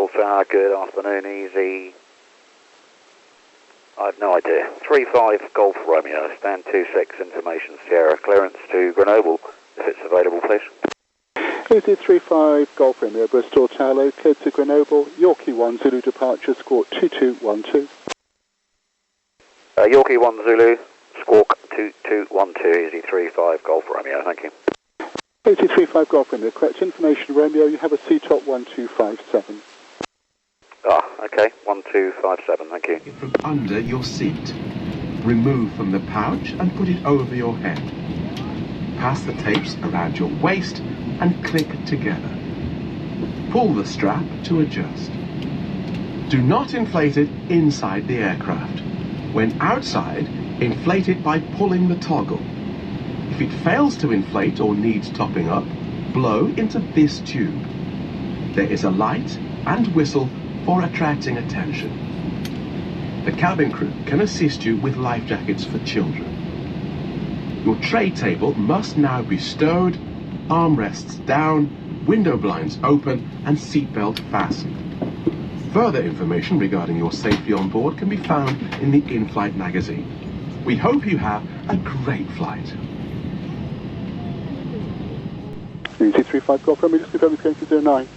Bristol Tower, good afternoon, Easy. I have no idea. 35 Golf Romeo, stand 26, information Sierra, clearance to Grenoble, if it's available, please. Easy 35 Golf Romeo, Bristol Tower, located to Grenoble, Yorkie 1 Zulu departure, squawk 2212. Yorkie 1 Zulu, squawk 2212, Easy 35 Golf Romeo, thank you. Easy 35 Golf Romeo, correct information Romeo, you have a CTOP 1257. Ah, okay, 1257, thank you. It from under your seat. Remove from the pouch and put it over your head. Pass the tapes around your waist and click together. Pull the strap to adjust. Do not inflate it inside the aircraft. When outside, inflate it by pulling the toggle. If it fails to inflate or needs topping up, blow into this tube. There is a light and whistle for attracting attention. The cabin crew can assist you with life jackets for children. Your tray table must now be stowed, armrests down, window blinds open and seatbelt fastened. Further information regarding your safety on board can be found in the in-flight magazine. We hope you have a great flight. Easy 35 Golf Romeo, just confirm it's going to 09.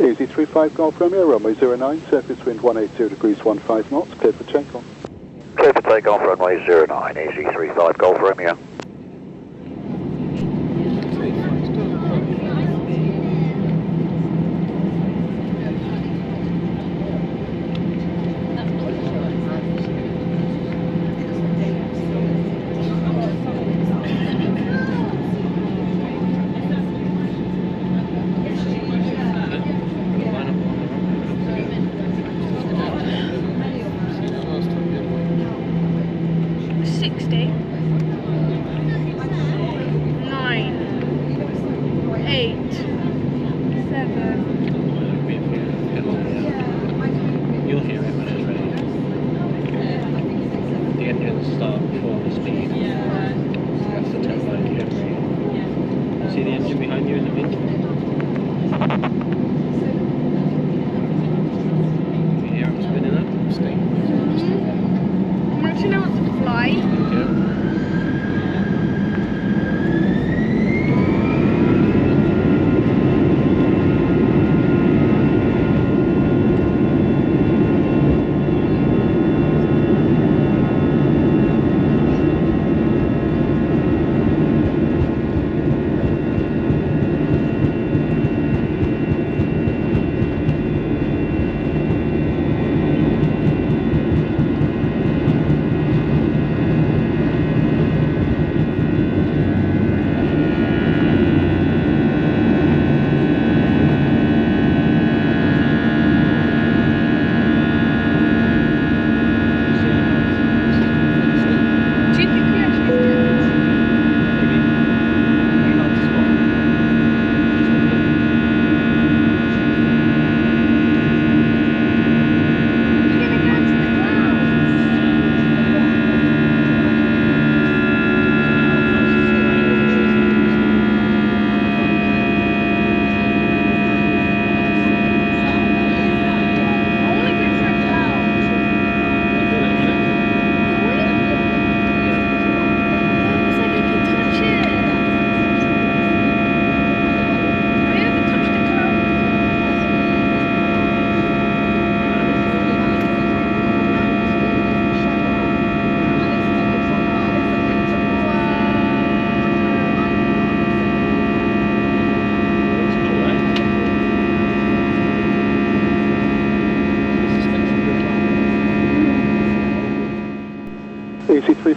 Easy 35 Golf Romeo, runway 09, surface wind 180 degrees 15 knots, cleared for takeoff. Clear for takeoff, runway 09, Easy 35 Golf Romeo.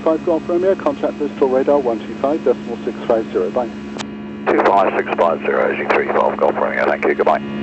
235 Golf Romeo, contact Bristol radar 125.650, bye. 25650, G35 Golf Romeo, thank you, goodbye.